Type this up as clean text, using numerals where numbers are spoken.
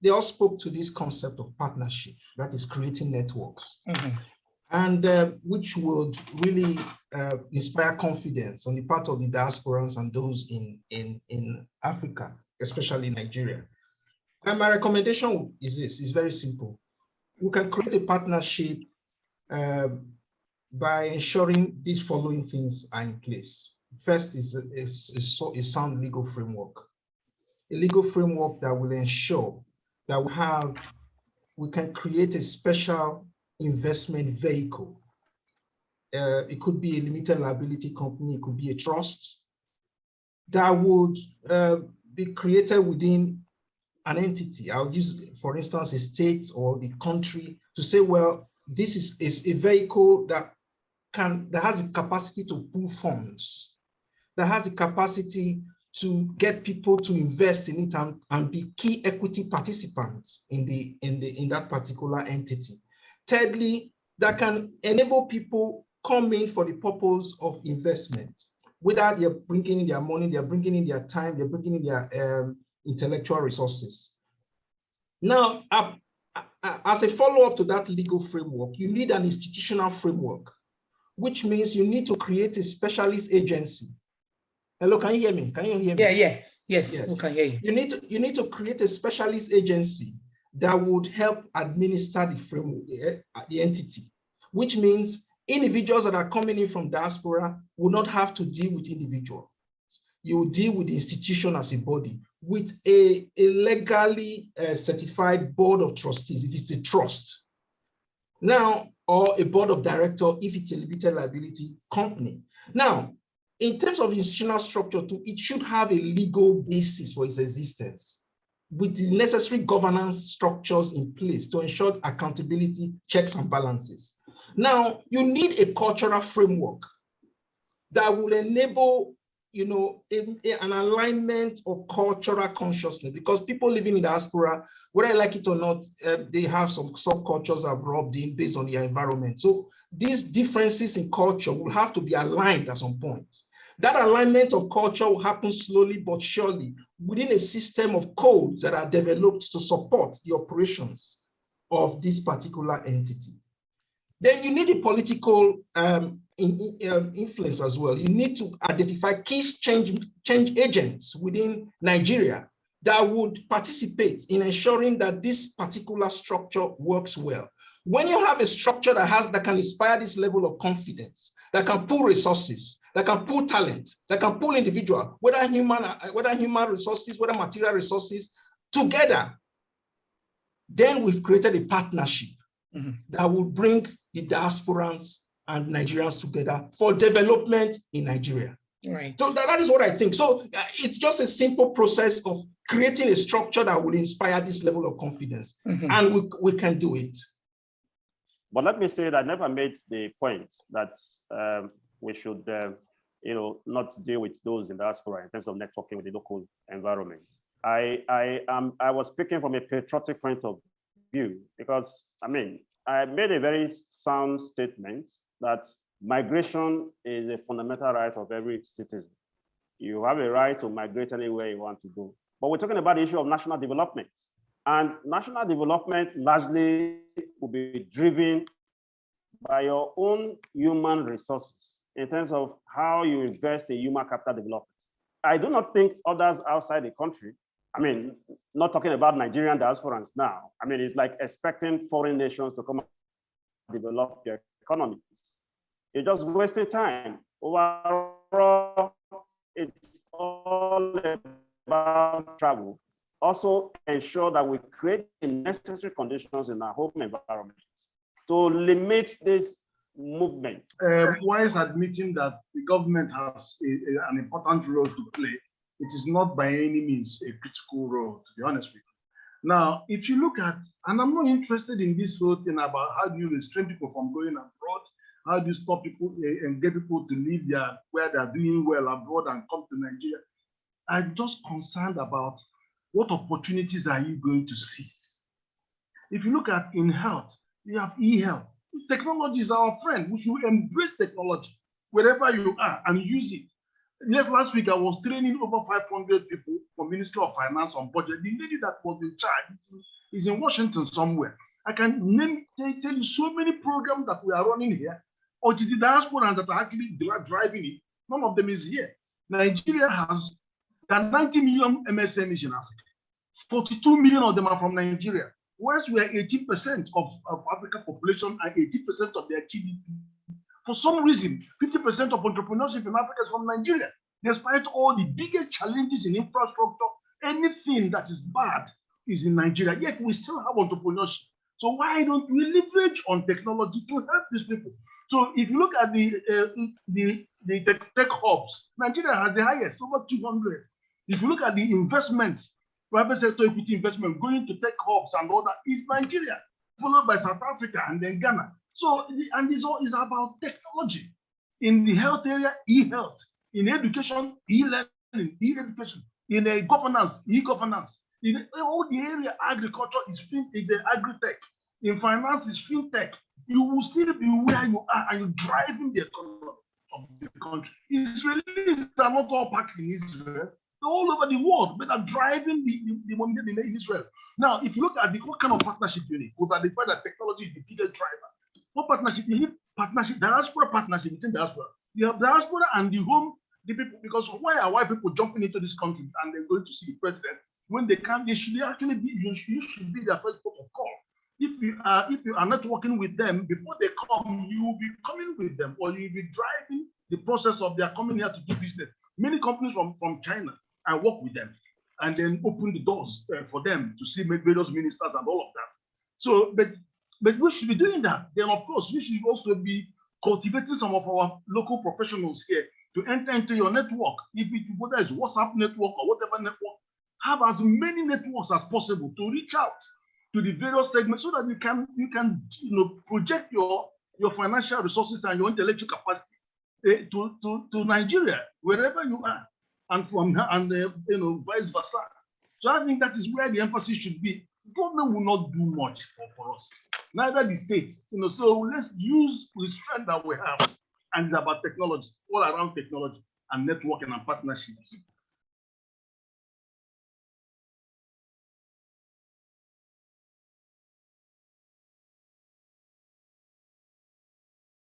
they all spoke to this concept of partnership, that is creating networks, and which would really inspire confidence on the part of the diasporans and those in Africa, especially Nigeria. And my recommendation is this, it's very simple. We can create a partnership by ensuring these following things are in place. First is a sound legal framework. A legal framework that will ensure that we can create a special investment vehicle. It could be a limited liability company, it could be a trust that would be created within an entity. I'll use, for instance, a state or the country to say, well, this is a vehicle that has the capacity to pool funds, that has the capacity to get people to invest in it and be key equity participants in that particular entity. Thirdly, that can enable people come in for the purpose of investment, whether they're bringing in their money, they're bringing in their time, they're bringing in their intellectual resources. Now, as a follow-up to that legal framework, you need an institutional framework, which means you need to create a specialist agency. Hello, can you hear me? Can you hear me? Yes, we can hear you. You need to create a specialist agency that would help administer the framework, the entity, which means individuals that are coming in from diaspora will not have to deal with individuals. You will deal with the institution as a body with a legally certified board of trustees, if it's a trust. Now, or a board of director, if it's a limited liability company. Now, in terms of institutional structure too, it should have a legal basis for its existence with the necessary governance structures in place to ensure accountability, checks and balances. Now, you need a cultural framework that will enable, an alignment of cultural consciousness, because people living in diaspora, whether I like it or not, they have some subcultures have rubbed in based on their environment. So these differences in culture will have to be aligned at some point. That alignment of culture will happen slowly but surely within a system of codes that are developed to support the operations of this particular entity. Then you need a political influence as well. You need to identify key change agents within Nigeria that would participate in ensuring that this particular structure works well. When you have a structure that can inspire this level of confidence, that can pull resources, that can pull talent, that can pull individual, whether human resources, whether material resources, together, then we've created a partnership that will bring the diasporans and Nigerians together for development in Nigeria. Right. So that is what I think. So it's just a simple process of creating a structure that will inspire this level of confidence, and we can do it. But let me say that I never made the point that we should, not deal with those in diaspora in terms of networking with the local environment. I was speaking from a patriotic point of view because, I made a very sound statement that migration is a fundamental right of every citizen. You have a right to migrate anywhere you want to go. But we're talking about the issue of national development. And national development largely will be driven by your own human resources in terms of how you invest in human capital development. I do not think others outside the country, not talking about Nigerian diasporans now, it's like expecting foreign nations to come and develop their economies. You're just wasting time. Overall, it's all about travel. Also ensure that we create the necessary conditions in our home environment to limit this movement. Whilst admitting that the government has an important role to play, it is not by any means a critical role, to be honest with you. Now, if you look at, and I'm not interested in this whole thing about how do you restrain people from going abroad, how do you stop people and get people to live there where they're doing well abroad and come to Nigeria. I'm just concerned about what opportunities are you going to seize? If you look at in health, you have e-health. Technology is our friend. We should embrace technology wherever you are and use it. Yes, last week I was training over 500 people for Ministry of Finance on budget. The lady that was in charge is in Washington somewhere. I can tell you so many programs that we are running here, or it is the diaspora that are actually driving it. None of them is here. Nigeria has 90 million MSMEs in Africa. 42 million of them are from Nigeria. Whereas we are 18% of African population and 80% of their GDP. For some reason, 50% of entrepreneurship in Africa is from Nigeria. Despite all the biggest challenges in infrastructure, anything that is bad is in Nigeria. Yet we still have entrepreneurship. So why don't we leverage on technology to help these people? So if you look at the tech hubs, Nigeria has the highest, over 200. If you look at the investments, private sector equity investment going to tech hubs and all that, is Nigeria, followed by South Africa and then Ghana. So, and this all is about technology. In the health area, e-health. In education, e-learning, e-education. In governance, e-governance. In all the area, agriculture is the agri-tech. In finance is fintech. You will still be where you are and you're driving the economy of the country. Israelis are not all packed in Israel. They're all over the world, but are driving the money in Israel. Now, if you look at what kind of partnership you need, we've identified that technology is the biggest driver. What partnership? You need partnership, diaspora partnership between diaspora. You have diaspora and the home, the people, because why are white people jumping into this country and they're going to see the president when they can't? They should actually be. You should be their first port of call. If you are not working with them before they come, you will be coming with them, or you'll be driving the process of their coming here to do business. Many companies from China, I work with them, and then open the doors for them to see various ministers and all of that. So, but we should be doing that. Then, of course, we should also be cultivating some of our local professionals here to enter into your network. Whether it's WhatsApp network or whatever network, have as many networks as possible to reach out to the various segments so that you can project your financial resources and your intellectual capacity to Nigeria, wherever you are, and vice versa. So I think that is where the emphasis should be. Government will not do much for us, neither the state. So let's use the strength that we have, and it's about technology, all around technology and networking and partnerships.